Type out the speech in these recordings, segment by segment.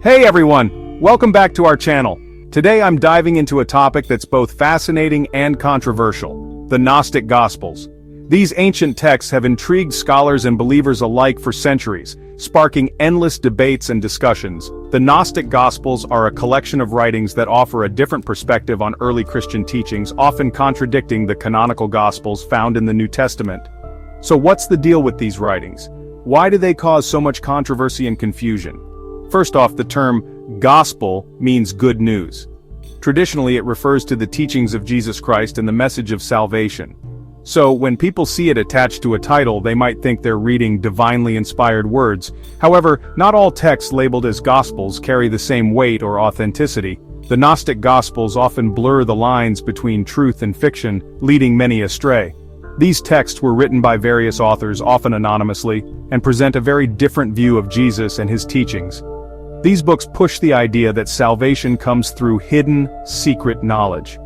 Hey everyone! Welcome back to our channel. Today I'm diving into a topic that's both fascinating and controversial: the Gnostic Gospels. These ancient texts have intrigued scholars and believers alike for centuries, sparking endless debates and discussions. The Gnostic Gospels are a collection of writings that offer a different perspective on early Christian teachings, often contradicting the canonical Gospels found in the New Testament. So what's the deal with these writings? Why do they cause so much controversy and confusion? First off, the term gospel means good news. Traditionally, it refers to the teachings of Jesus Christ and the message of salvation. So, when people see it attached to a title, they might think they're reading divinely inspired words. However, not all texts labeled as gospels carry the same weight or authenticity. The Gnostic Gospels often blur the lines between truth and fiction, leading many astray. These texts were written by various authors, often anonymously, and present a very different view of Jesus and his teachings. These books push the idea that salvation comes through hidden, secret knowledge.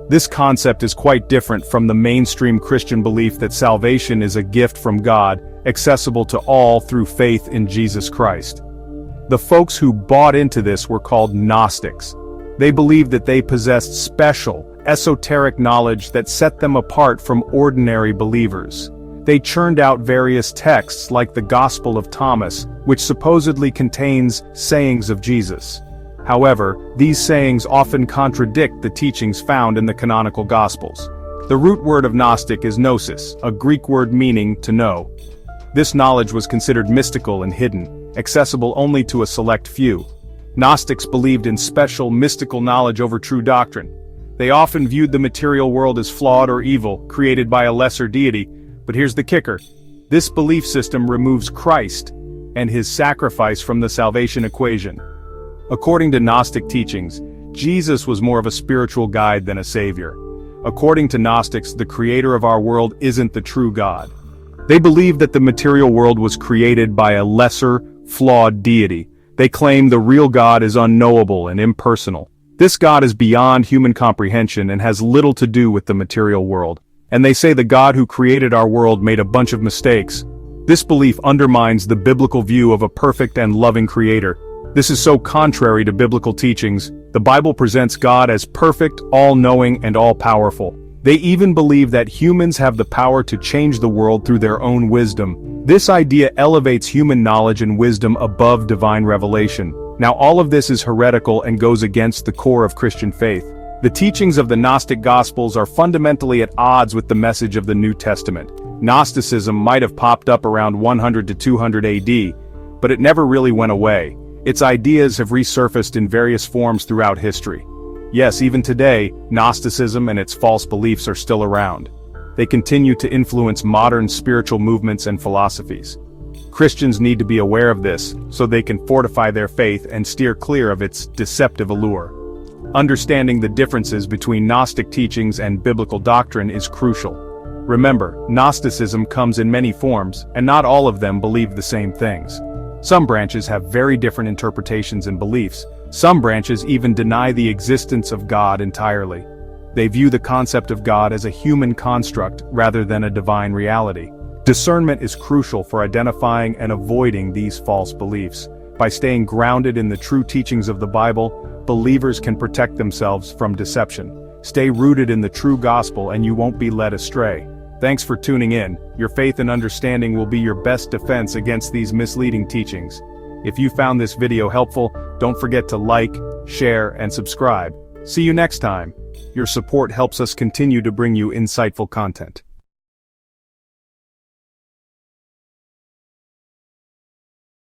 This concept is quite different from the mainstream Christian belief that salvation is a gift from God, accessible to all through faith in Jesus Christ. The folks who bought into this were called Gnostics. They believed that they possessed special, esoteric knowledge that set them apart from ordinary believers. They churned out various texts like the Gospel of Thomas, which supposedly contains sayings of Jesus. However, these sayings often contradict the teachings found in the canonical Gospels. The root word of Gnostic is gnosis, a Greek word meaning to know. This knowledge was considered mystical and hidden, accessible only to a select few. Gnostics believed in special mystical knowledge over true doctrine. They often viewed the material world as flawed or evil, created by a lesser deity. But here's the kicker: this belief system removes Christ and his sacrifice from the salvation equation. According to Gnostic teachings, Jesus was more of a spiritual guide than a savior. According to Gnostics, the creator of our world isn't the true God. They believe that the material world was created by a lesser, flawed deity. They claim the real God is unknowable and impersonal. This God is beyond human comprehension and has little to do with the material world. And they say the God who created our world made a bunch of mistakes. This belief undermines the biblical view of a perfect and loving creator. This is so contrary to biblical teachings. The Bible presents God as perfect, all-knowing, and all-powerful. They even believe that humans have the power to change the world through their own wisdom. This idea elevates human knowledge and wisdom above divine revelation. Now, all of this is heretical and goes against the core of Christian faith. The teachings of the Gnostic Gospels are fundamentally at odds with the message of the New Testament. Gnosticism might have popped up around 100 to 200 AD, but it never really went away. Its ideas have resurfaced in various forms throughout history. Yes, even today, Gnosticism and its false beliefs are still around. They continue to influence modern spiritual movements and philosophies. Christians need to be aware of this, so they can fortify their faith and steer clear of its deceptive allure. Understanding the differences between Gnostic teachings and biblical doctrine is crucial. Remember, Gnosticism comes in many forms, and not all of them believe the same things. Some branches have very different interpretations and beliefs. Some branches even deny the existence of God entirely. They view the concept of God as a human construct rather than a divine reality. Discernment is crucial for identifying and avoiding these false beliefs. By staying grounded in the true teachings of the Bible, believers can protect themselves from deception. Stay rooted in the true gospel and you won't be led astray. Thanks for tuning in. Your faith and understanding will be your best defense against these misleading teachings. If you found this video helpful, don't forget to like, share, and subscribe. See you next time. Your support helps us continue to bring you insightful content.